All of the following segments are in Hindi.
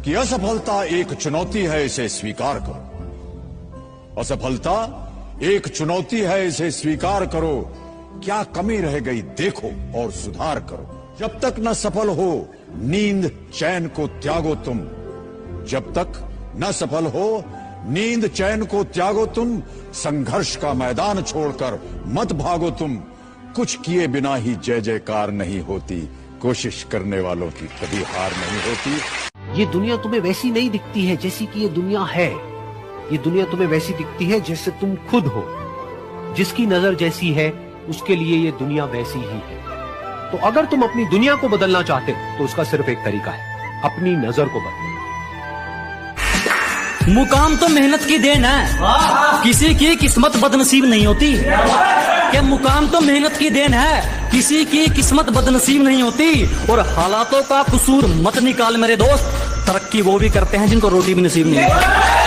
कि असफलता एक चुनौती है, इसे स्वीकार करो। असफलता एक चुनौती है, इसे स्वीकार करो। क्या कमी रह गई देखो और सुधार करो। जब तक न सफल हो नींद चैन को त्यागो तुम। जब तक न सफल हो नींद चैन को त्यागो तुम। संघर्ष का मैदान छोड़कर मत भागो तुम। कुछ किए बिना ही जय जयकार नहीं होती। कोशिश करने वालों की कभी हार नहीं होती। ये दुनिया तुम्हें वैसी नहीं दिखती है जैसी कि ये दुनिया है। ये दुनिया तुम्हें वैसी दिखती है जैसे तुम खुद हो। जिसकी नजर जैसी है उसके लिए ये दुनिया वैसी ही है। तो अगर तुम अपनी दुनिया को बदलना चाहते हो तो उसका सिर्फ एक तरीका है, अपनी नजर को बदलना। मुकाम तो मेहनत की देन है, किसी की किस्मत बदनसीब नहीं होती। क्या मुकाम तो मेहनत की देन है, किसी की किस्मत बदनसीब नहीं होती। और हालातों का कसूर मत निकाल मेरे दोस्त, तरक्की वो भी करते हैं जिनको रोटी भी नसीब नहीं होती।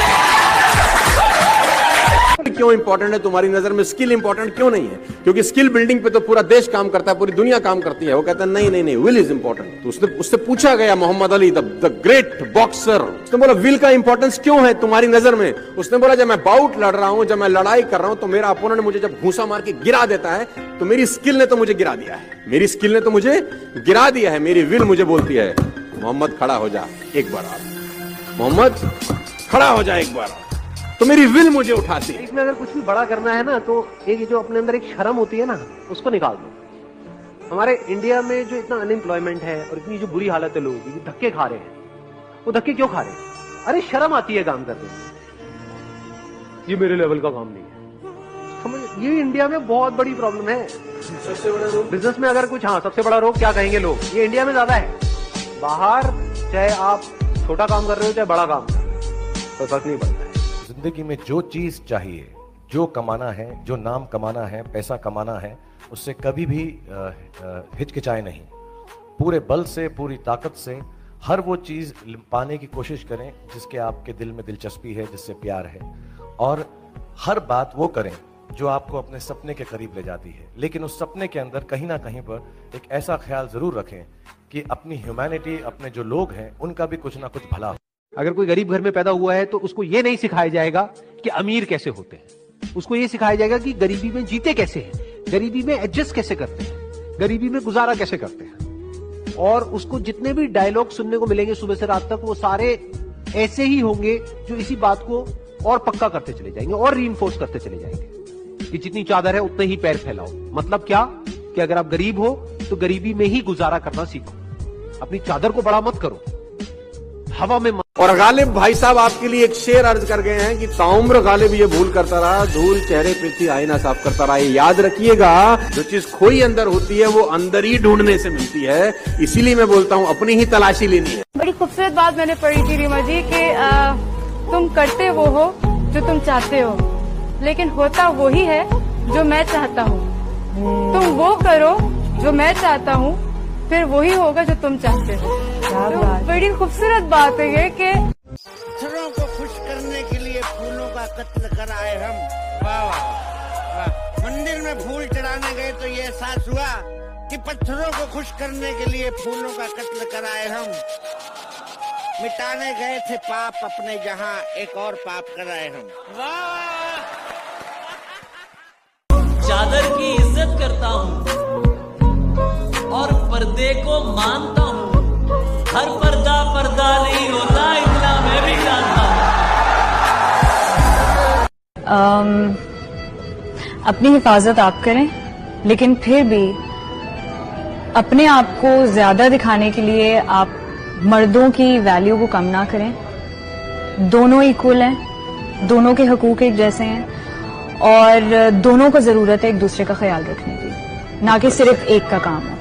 क्यों इंपॉर्टेंट है तुम्हारी नजर में? स्किल इंपॉर्टेंट क्यों नहीं है? क्योंकि स्किल बिल्डिंग पे तो पूरा देश काम करता है, पूरी दुनिया काम करती है। वो कहता है नहीं नहीं नहीं, विल इज इंपॉर्टेंट। तो उससे पूछा गया Muhammad Ali the great boxer, उसने बोला विल का इंपॉर्टेंस क्यों है तुम्हारी नजर में? उसने बोला जब मैं बाउट लड़ रहा हूं, जब मैं लड़ाई कर रहा हूं, तो मेरा अपोनेंट मुझे जब घूंसा मार के गिरा देता है तो मेरी स्किल ने तो मुझे गिरा दिया है। मेरी स्किल ने तो मुझे गिरा दिया है। मेरी विल मुझे बोलती है मोहम्मद खड़ा हो जा एक बार, आप मोहम्मद खड़ा हो जा एक बार। तो मेरी विल मुझे उठाती है। इसमें अगर कुछ भी बड़ा करना है ना, तो एक जो अपने अंदर एक शर्म होती है ना, उसको निकाल दो। हमारे इंडिया में जो इतना अनएम्प्लॉयमेंट है और इतनी जो बुरी हालत है लोगों की, धक्के खा रहे हैं। वो धक्के क्यों खा रहे हैं? अरे शर्म आती है काम करने में। ये मेरे लेवल का काम नहीं है, समझ। ये इंडिया में बहुत बड़ी प्रॉब्लम है। सबसे बड़ा रोग बिजनेस में अगर कुछ, हाँ सबसे बड़ा रोग क्या कहेंगे लोग, ये इंडिया में ज्यादा है। बाहर चाहे आप छोटा काम कर रहे हो चाहे बड़ा काम कर रहे हो, तो फर्क नहीं पड़ता है। जिंदगी में जो चीज चाहिए, जो कमाना है, जो नाम कमाना है, पैसा कमाना है, उससे कभी भी हिचकिचाए नहीं। पूरे बल से, पूरी ताकत से हर वो चीज पाने की कोशिश करें जिसके आपके दिल में दिलचस्पी है, जिससे प्यार है। और हर बात वो करें जो आपको अपने सपने के करीब ले जाती है। लेकिन उस सपने के अंदर कहीं ना कहीं पर एक ऐसा ख्याल जरूर रखें कि अपनी ह्यूमैनिटी, अपने जो लोग हैं, उनका भी कुछ ना कुछ भला हो। अगर कोई गरीब घर में पैदा हुआ है तो उसको ये नहीं सिखाया जाएगा कि अमीर कैसे होते हैं। उसको ये सिखाया जाएगा कि गरीबी में जीते कैसे हैं, गरीबी में एडजस्ट कैसे करते हैं, गरीबी में गुजारा कैसे करते हैं। और उसको जितने भी डायलॉग सुनने को मिलेंगे सुबह से रात तक, वो सारे ऐसे ही होंगे जो इसी बात को और पक्का करते चले जाएंगे और रीइंफोर्स करते चले जाएंगे कि जितनी चादर है उतने ही पैर फैलाओ। मतलब क्या कि अगर आप गरीब हो तो गरीबी में ही गुजारा करना सीखो, अपनी चादर को बड़ा मत करो, हवा में मत। और गालिब भाई साहब आपके लिए एक शेर अर्ज कर गए हैं कि ताउम्र गालिब ये भूल करता रहा, धूल चेहरे पे थी आईना साफ करता रहा। ये याद रखिएगा, जो चीज खोई अंदर होती है वो अंदर ही ढूंढने से मिलती है। इसीलिए मैं बोलता हूँ अपनी ही तलाशी लेनी है। बड़ी खूबसूरत बात मैंने पढ़ी थी रीमा जी कि तुम करते वो हो जो तुम चाहते हो, लेकिन होता वो ही है जो मैं चाहता हूँ। तुम वो करो जो मैं चाहता हूँ, फिर वही होगा जो तुम चाहते हो। तो बड़ी खूबसूरत बात है ये कि पत्थरों को खुश करने के लिए फूलों का कत्ल कराए हम। वाह वाह। मंदिर में फूल चढ़ाने गए तो ये एहसास हुआ कि पत्थरों को खुश करने के लिए फूलों का कत्ल कराए हम। मिटाने गए थे पाप अपने, जहां एक और पाप कराए हम। वाह। चादर की इज्जत करता हूँ और पर्दे को मानता हूँ। हर पर्दा पर्दा नहीं होता, इतना मैं भी जानता हूँ। अपनी हिफाजत आप करें, लेकिन फिर भी अपने आप को ज्यादा दिखाने के लिए आप मर्दों की वैल्यू को कम ना करें। दोनों इक्वल हैं, दोनों के हकूक एक जैसे हैं और दोनों को जरूरत है एक दूसरे का ख्याल रखने की, ना कि सिर्फ एक का काम हो।